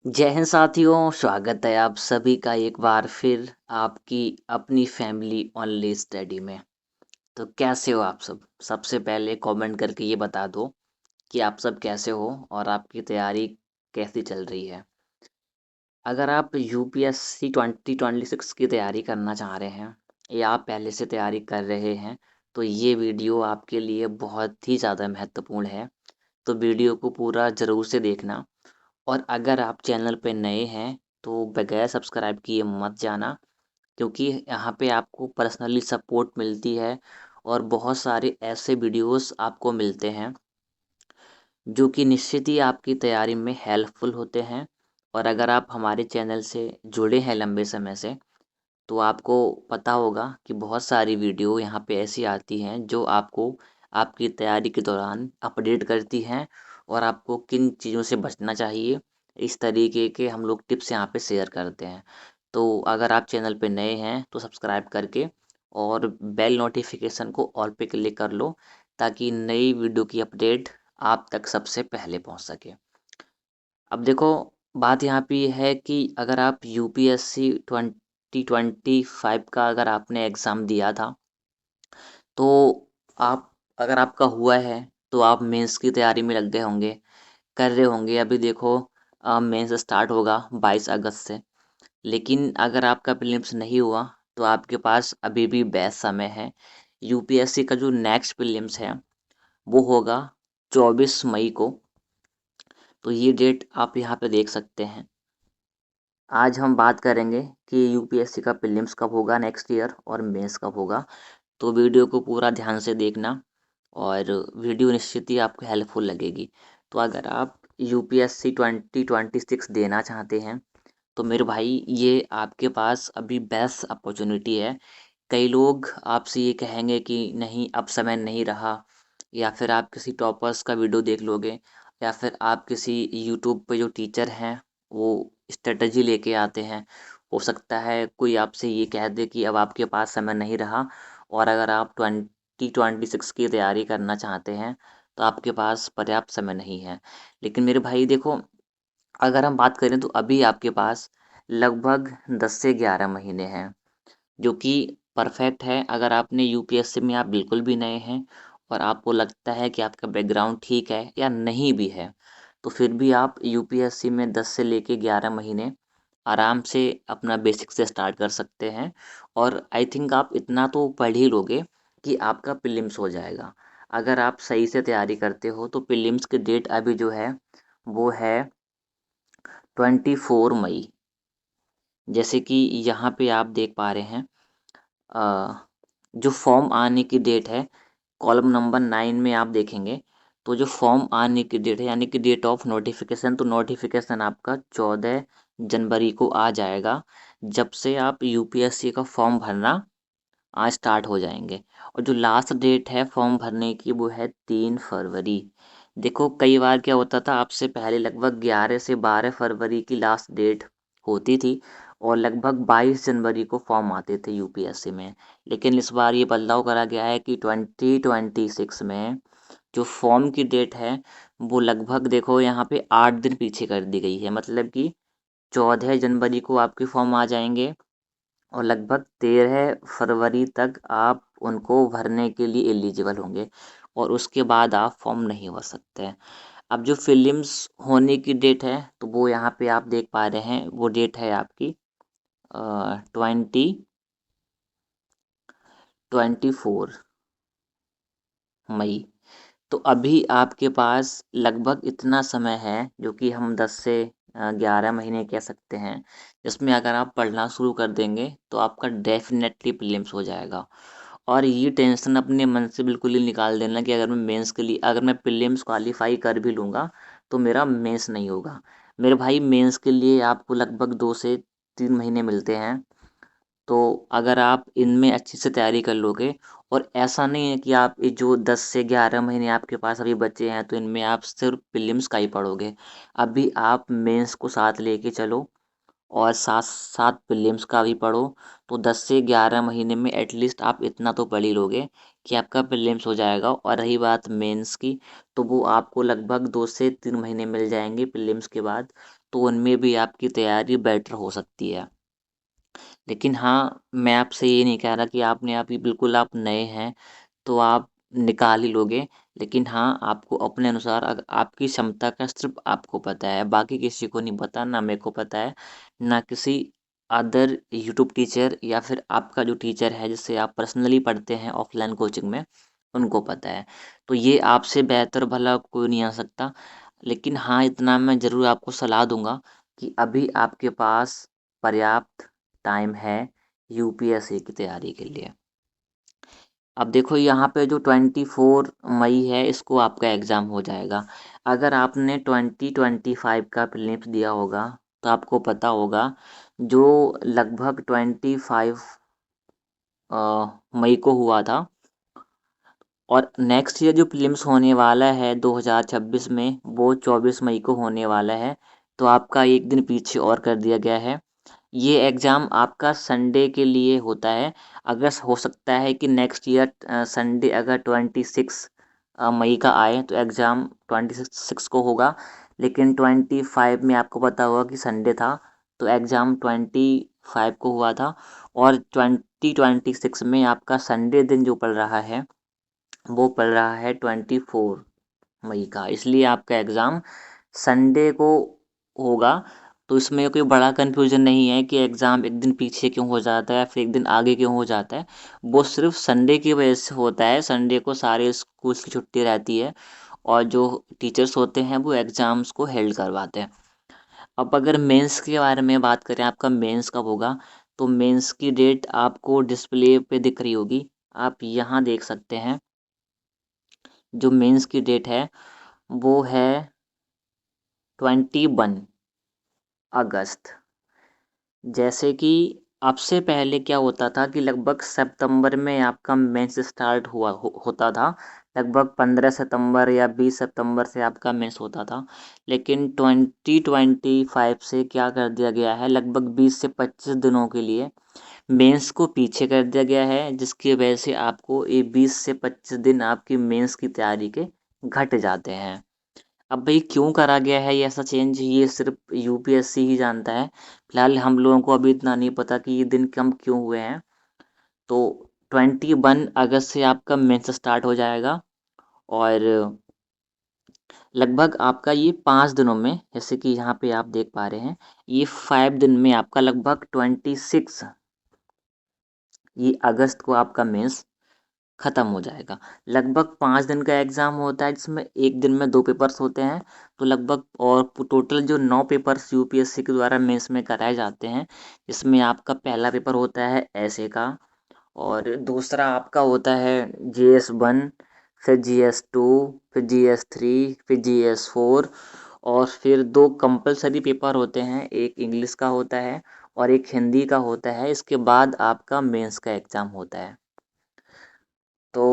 जय हिंद साथियों, स्वागत है आप सभी का एक बार फिर आपकी अपनी फैमिली ओनली स्टडी में। तो कैसे हो आप सब? सबसे पहले कमेंट करके ये बता दो कि आप सब कैसे हो और आपकी तैयारी कैसी चल रही है। अगर आप यूपीएससी 2026 की तैयारी करना चाह रहे हैं या आप पहले से तैयारी कर रहे हैं, तो ये वीडियो आपके लिए बहुत ही ज़्यादा महत्वपूर्ण है। तो वीडियो को पूरा ज़रूर से देखना। और अगर आप चैनल पे नए हैं तो बगैर सब्सक्राइब किए मत जाना, क्योंकि यहाँ पे आपको पर्सनली सपोर्ट मिलती है और बहुत सारे ऐसे वीडियोस आपको मिलते हैं जो कि निश्चित ही आपकी तैयारी में हेल्पफुल होते हैं। और अगर आप हमारे चैनल से जुड़े हैं लंबे समय से, तो आपको पता होगा कि बहुत सारी वीडियो यहाँ पे ऐसी आती हैं जो आपको आपकी तैयारी के दौरान अपडेट करती हैं और आपको किन चीज़ों से बचना चाहिए, इस तरीके के हम लोग टिप्स यहाँ पे शेयर करते हैं। तो अगर आप चैनल पे नए हैं तो सब्सक्राइब करके और बेल नोटिफिकेशन को ऑल पे क्लिक कर लो, ताकि नई वीडियो की अपडेट आप तक सबसे पहले पहुँच सके। अब देखो, बात यहाँ पे ये है कि अगर आप यूपीएससी 2025 का अगर आपने एग्ज़ाम दिया था, तो आप अगर आपका हुआ है तो आप मेंस की तैयारी में लग गए होंगे, कर रहे होंगे। अभी देखो, मेंस स्टार्ट होगा 22 अगस्त से। लेकिन अगर आपका प्रीलिम्स नहीं हुआ तो आपके पास अभी भी बेस्ट समय है। यूपीएससी का जो नेक्स्ट प्रीलिम्स है वो होगा 24 मई को। तो ये डेट आप यहाँ पे देख सकते हैं। आज हम बात करेंगे कि यूपीएससी का प्रीलिम्स कब होगा नेक्स्ट ईयर और मेंस कब होगा। तो वीडियो को पूरा ध्यान से देखना और वीडियो निश्चित ही आपको हेल्पफुल लगेगी। तो अगर आप यूपीएससी 2026 देना चाहते हैं तो मेरे भाई, ये आपके पास अभी बेस्ट अपॉर्चुनिटी है। कई लोग आपसे ये कहेंगे कि नहीं, अब समय नहीं रहा, या फिर आप किसी टॉपर्स का वीडियो देख लोगे, या फिर आप किसी यूट्यूब पे जो टीचर हैं वो स्ट्रेटजी लेके आते हैं। हो सकता है कोई आपसे ये कह दे कि अब आपके पास समय नहीं रहा और अगर आप 2026 की तैयारी करना चाहते हैं तो आपके पास पर्याप्त समय नहीं है। लेकिन मेरे भाई देखो, अगर हम बात करें तो अभी आपके पास लगभग 10 से 11 महीने हैं, जो कि परफेक्ट है। अगर आपने यूपीएससी में आप बिल्कुल भी नए हैं और आपको लगता है कि आपका बैकग्राउंड ठीक है या नहीं भी है, तो फिर भी आप यूपीएससी में 10 से लेके 11 महीने आराम से अपना बेसिक से स्टार्ट कर सकते हैं। और आई थिंक आप इतना तो पढ़ ही लोगे कि आपका प्रीलिम्स हो जाएगा। अगर आप सही से तैयारी करते हो तो प्रीलिम्स की डेट अभी जो है वो है 24 मई। जैसे कि यहाँ पे आप देख पा रहे हैं, अ, जो फॉर्म आने की डेट है, कॉलम नंबर 9 में आप देखेंगे तो जो फॉर्म आने की डेट है यानी कि डेट ऑफ नोटिफिकेशन, तो नोटिफिकेशन आपका 14 जनवरी को आ जाएगा, जब से आप यूपीएससी का फॉर्म भरना आज स्टार्ट हो जाएंगे। और जो लास्ट डेट है फॉर्म भरने की वो है 3 फरवरी। देखो, कई बार क्या होता था, आपसे पहले लगभग 11 से 12 फरवरी की लास्ट डेट होती थी और लगभग 22 जनवरी को फॉर्म आते थे यूपीएससी में। लेकिन इस बार ये बदलाव करा गया है कि 2026 में जो फॉर्म की डेट है वो लगभग देखो यहाँ पे 8 दिन पीछे कर दी गई है। मतलब कि 14 जनवरी को आपके फॉर्म आ जाएंगे और लगभग 13 फरवरी तक आप उनको भरने के लिए एलिजिबल होंगे और उसके बाद आप फॉर्म नहीं भर सकते हैं। अब जो फिलिम्स होने की डेट है तो वो यहाँ पे आप देख पा रहे हैं, वो डेट है आपकी 24 मई। तो अभी आपके पास लगभग इतना समय है, जो कि हम 10 से 11 महीने कह सकते हैं, जिसमें अगर आप पढ़ना शुरू कर देंगे तो आपका डेफिनेटली प्रीलिम्स हो जाएगा। और ये टेंशन अपने मन से बिल्कुल ही निकाल देना कि अगर मैं मेंस के लिए, अगर मैं प्रीलिम्स क्वालीफाई कर भी लूँगा तो मेरा मेंस नहीं होगा। मेरे भाई, मेंस के लिए आपको लगभग 2 से 3 महीने मिलते हैं। तो अगर आप इनमें अच्छे से तैयारी कर लोगे, और ऐसा नहीं है कि आप ये जो 10 से 11 महीने आपके पास अभी बचे हैं तो इनमें आप सिर्फ प्रीलिम्स का ही पढ़ोगे। अभी आप मेंस को साथ लेके चलो और साथ साथ प्रीलिम्स का भी पढ़ो। तो 10 से 11 महीने में एटलीस्ट आप इतना तो पढ़ ही लोगे कि आपका प्रीलिम्स हो जाएगा। और रही बात मेंस की, तो वो आपको लगभग 2 से 3 महीने मिल जाएंगे प्रीलिम्स के बाद, तो उनमें भी आपकी तैयारी बेटर हो सकती है। लेकिन हाँ, मैं आपसे ये नहीं कह रहा कि आपने अभी बिल्कुल आप नए हैं तो आप निकाल ही लोगे। लेकिन हाँ, आपको अपने अनुसार आपकी क्षमता का सिर्फ आपको पता है, बाकी किसी को नहीं पता, ना मेरे को पता है, ना किसी अदर यूट्यूब टीचर या फिर आपका जो टीचर है जिससे आप पर्सनली पढ़ते हैं ऑफलाइन कोचिंग में, उनको पता है। तो ये आपसे बेहतर भला कोई नहीं आ सकता। लेकिन हाँ, इतना मैं ज़रूर आपको सलाह दूंगा कि अभी आपके पास पर्याप्त टाइम है यूपीएससी की तैयारी के लिए। अब देखो यहाँ पे जो 24 मई है इसको आपका एग्ज़ाम हो जाएगा। अगर आपने 2025 का प्रीलिम्स दिया होगा तो आपको पता होगा जो लगभग 25 मई को हुआ था। और नेक्स्ट ईयर जो प्रीलिम्स होने वाला है 2026 में, वो 24 मई को होने वाला है। तो आपका एक दिन पीछे और कर दिया गया है। ये एग्ज़ाम आपका संडे के लिए होता है। अगर हो सकता है कि नेक्स्ट ईयर संडे अगर 26 मई का आए तो एग्ज़ाम 26 को होगा। लेकिन 25 में आपको पता होगा कि संडे था, तो एग्ज़ाम 25 को हुआ था। और 2026 में आपका संडे दिन जो पड़ रहा है वो पड़ रहा है 24 मई का, इसलिए आपका एग्ज़ाम संडे को होगा। तो इसमें कोई बड़ा कन्फ्यूजन नहीं है कि एग्ज़ाम एक दिन पीछे क्यों हो जाता है या फिर एक दिन आगे क्यों हो जाता है। वो सिर्फ संडे की वजह से होता है। संडे को सारे स्कूल्स की छुट्टी रहती है और जो टीचर्स होते हैं वो एग्ज़ाम्स को हेल्ड करवाते हैं। अब अगर मेंस के बारे में बात करें, आपका मेंस कब होगा, तो मेंस की डेट आपको डिस्प्ले पे दिख रही होगी। आप यहाँ देख सकते हैं जो मेंस की डेट है वो है 21 अगस्त। जैसे कि अब से पहले क्या होता था कि लगभग सितंबर में आपका मेंस स्टार्ट होता था। लगभग 15 सितंबर या 20 सितंबर से आपका मेंस होता था। लेकिन 2025 से क्या कर दिया गया है, लगभग 20 से 25 दिनों के लिए मेंस को पीछे कर दिया गया है, जिसकी वजह से आपको ये 20 से 25 दिन आपकी मेंस की तैयारी के घट जाते हैं। अब भाई क्यों करा गया है ये ऐसा चेंज, ये सिर्फ यूपीएससी ही जानता है। फिलहाल हम लोगों को अभी इतना नहीं पता कि ये दिन कम क्यों हुए हैं। तो 21 अगस्त से आपका मेंस स्टार्ट हो जाएगा। और लगभग आपका ये 5 दिनों में, जैसे कि यहाँ पे आप देख पा रहे हैं, ये 5 दिन में आपका लगभग 26 ये अगस्त को आपका मेंस ख़त्म हो जाएगा। लगभग 5 दिन का एग्ज़ाम होता है जिसमें एक दिन में 2 पेपर्स होते हैं। तो लगभग और टोटल जो 9 पेपर्स यूपीएससी के द्वारा मेंस में कराए जाते हैं। इसमें आपका पहला पेपर होता है एसए का, और दूसरा आपका होता है जीएस 1, फिर जीएस 2, फिर जीएस 3, फिर जीएस 4। और फिर 2 कंपल्सरी पेपर होते हैं, एक इंग्लिश का होता है और एक हिंदी का होता है। इसके बाद आपका मेंस का एग्ज़ाम होता है। तो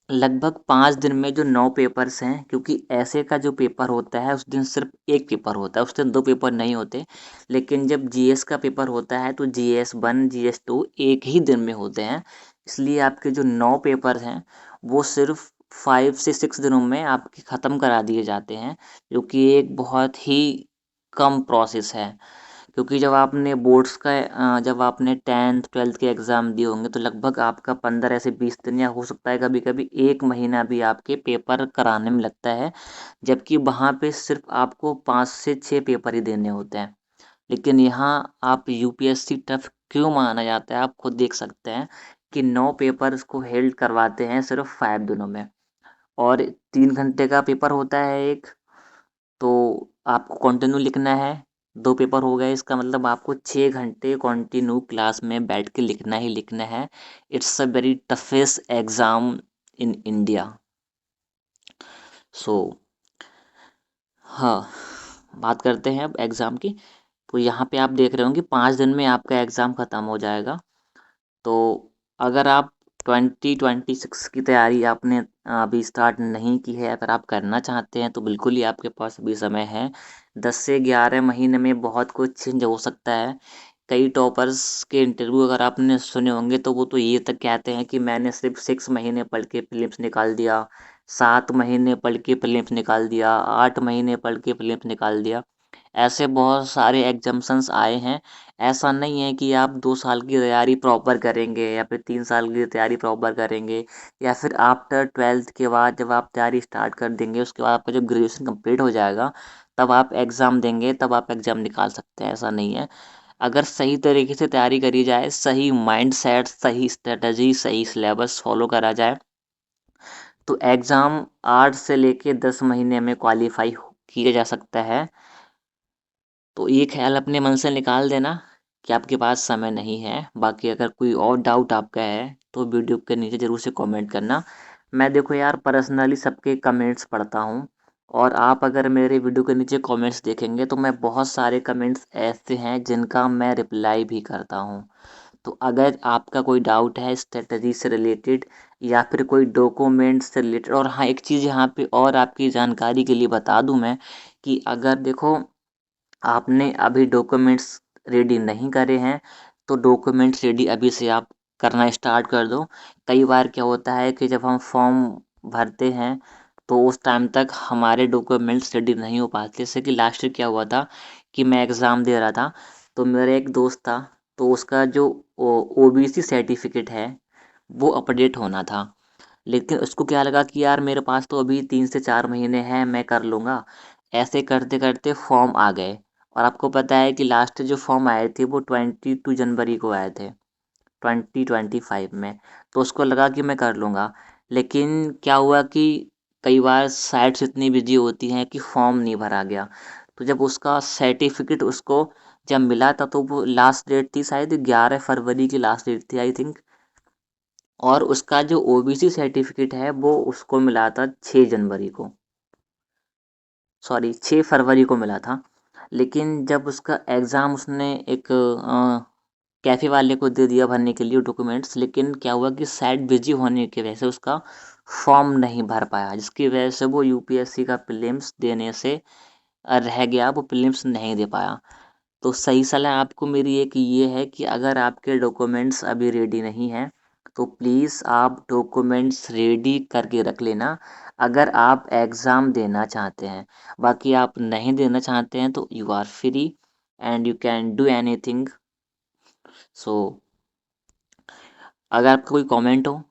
लगभग 5 दिन में जो 9 पेपर्स हैं, क्योंकि ऐसे का जो पेपर होता है उस दिन सिर्फ एक पेपर होता है, उस दिन 2 पेपर नहीं होते। लेकिन जब जीएस का पेपर होता है तो जीएस 1, जीएस 2 एक ही दिन में होते हैं। इसलिए आपके जो 9 पेपर हैं वो सिर्फ 5 से 6 दिनों में आपके ख़त्म करा दिए जाते हैं, जो कि एक बहुत ही कम प्रोसेस है। क्योंकि जब आपने 10th 12th के एग्ज़ाम दिए होंगे तो लगभग आपका 15 से 20 दिन या हो सकता है कभी-कभी 1 महीना भी आपके पेपर कराने में लगता है। जबकि वहाँ पे सिर्फ आपको 5 से 6 पेपर ही देने होते हैं। लेकिन यहाँ आप यूपीएससी टफ क्यों माना जाता है, आप खुद देख सकते हैं कि 9 पेपर्स को हेल्ड करवाते हैं सिर्फ 5 दिनों में। और 3 घंटे का पेपर होता है एक, तो आपको कंटिन्यू लिखना है। 2 पेपर हो गए, इसका मतलब आपको 6 घंटे कंटिन्यू क्लास में बैठ के लिखना ही लिखना है। It's a very toughest exam in India. So हाँ, बात करते हैं अब एग्ज़ाम की। तो यहाँ पे आप देख रहे होंगे 5 दिन में आपका एग्ज़ाम ख़त्म हो जाएगा। तो अगर आप 2026 की तैयारी आपने अभी स्टार्ट नहीं की है, अगर आप करना चाहते हैं तो बिल्कुल ही आपके पास अभी समय है। 10 से 11 महीने में बहुत कुछ चेंज हो सकता है। कई टॉपर्स के इंटरव्यू अगर आपने सुने होंगे तो वो तो ये तक कहते हैं कि मैंने सिर्फ 6 महीने पढ़ के प्रीलिम्स निकाल दिया, 7 महीने पढ़ के प्रीलिम्स निकाल दिया, 8 महीने पढ़ के प्रीलिम्स निकाल दिया। ऐसे बहुत सारे एग्जाम्शंस आए हैं। ऐसा नहीं है कि आप 2 साल की तैयारी प्रॉपर करेंगे या फिर 3 साल की तैयारी प्रॉपर करेंगे या फिर आफ्टर 12th के बाद जब आप तैयारी स्टार्ट कर देंगे, उसके बाद आपका जब ग्रेजुएशन कंप्लीट हो जाएगा, तब आप एग्ज़ाम देंगे, तब आप एग्ज़ाम निकाल सकते हैं, ऐसा नहीं है। अगर सही तरीके से तैयारी करी जाए, सही माइंडसेट, सही स्ट्रेटजी, सही सिलेबस फॉलो करा जाए, तो एग्ज़ाम 8 से लेके 10 महीने में क्वालीफाई किया जा सकता है। तो ये ख़्याल अपने मन से निकाल देना कि आपके पास समय नहीं है। बाकी अगर कोई और डाउट आपका है तो वीडियो के नीचे ज़रूर से कमेंट करना। मैं देखो यार पर्सनली सबके कमेंट्स पढ़ता हूँ और आप अगर मेरे वीडियो के नीचे कमेंट्स देखेंगे तो मैं बहुत सारे कमेंट्स ऐसे हैं जिनका मैं रिप्लाई भी करता हूँ। तो अगर आपका कोई डाउट है स्ट्रेटजी से रिलेटेड या फिर कोई डॉक्यूमेंट से रिलेटेड, और हाँ एक चीज़ यहाँ पे और आपकी जानकारी के लिए बता दूँ मैं कि अगर देखो आपने अभी डॉक्यूमेंट्स रेडी नहीं करे हैं तो डॉक्यूमेंट्स रेडी अभी से आप करना स्टार्ट कर दो। कई बार क्या होता है कि जब हम फॉर्म भरते हैं तो उस टाइम तक हमारे डॉक्यूमेंट्स रेडी नहीं हो पाते। जैसे कि लास्ट ईयर क्या हुआ था कि मैं एग्ज़ाम दे रहा था तो मेरा एक दोस्त था, तो उसका जो ओबीसी सर्टिफिकेट है वो अपडेट होना था। लेकिन उसको क्या लगा कि यार मेरे पास तो अभी 3 से 4 महीने हैं, मैं कर लूँगा। ऐसे करते-करते फॉर्म आ गए और आपको पता है कि लास्ट जो फॉर्म आए थे वो 22 जनवरी को आए थे, 2025 में। तो उसको लगा कि मैं कर लूँगा। लेकिन क्या हुआ कि कई बार साइट्स इतनी बिज़ी होती हैं कि फॉर्म नहीं भरा गया। तो जब उसका सर्टिफ़िकेट उसको जब मिला था तो वो लास्ट डेट थी शायद 11 फरवरी की लास्ट डेट थी आई थिंक, और उसका जो ओबीसी सर्टिफिकेट है वो उसको मिला था 6 जनवरी को, सॉरी 6 फरवरी को मिला था। लेकिन जब उसका एग्ज़ाम उसने एक कैफ़े वाले को दे दिया भरने के लिए डॉक्यूमेंट्स, लेकिन क्या हुआ कि साइट बिजी होने की वजह से उसका फॉर्म नहीं भर पाया, जिसकी वजह से वो यूपीएससी का प्रीलिम्स देने से रह गया, वो प्रीलिम्स नहीं दे पाया। तो सही सलाह आपको मेरी एक ये है कि अगर आपके डॉक्यूमेंट्स अभी रेडी नहीं हैं तो प्लीज़ आप डॉक्यूमेंट्स रेडी करके रख लेना अगर आप एग्ज़ाम देना चाहते हैं। बाकी आप नहीं देना चाहते हैं तो you are free and you can do anything. So अगर आपका कोई कमेंट हो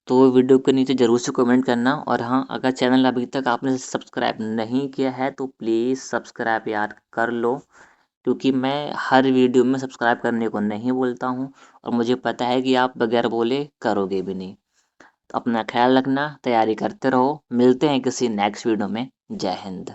तो वीडियो के नीचे ज़रूर से कमेंट करना, और हाँ अगर चैनल अभी तक आपने सब्सक्राइब नहीं किया है तो प्लीज़ सब्सक्राइब यार कर लो, क्योंकि मैं हर वीडियो में सब्सक्राइब करने को नहीं बोलता हूँ और मुझे पता है कि आप बगैर बोले करोगे भी नहीं। तो अपना ख्याल रखना, तैयारी करते रहो, मिलते हैं किसी नेक्स्ट वीडियो में। जय हिंद।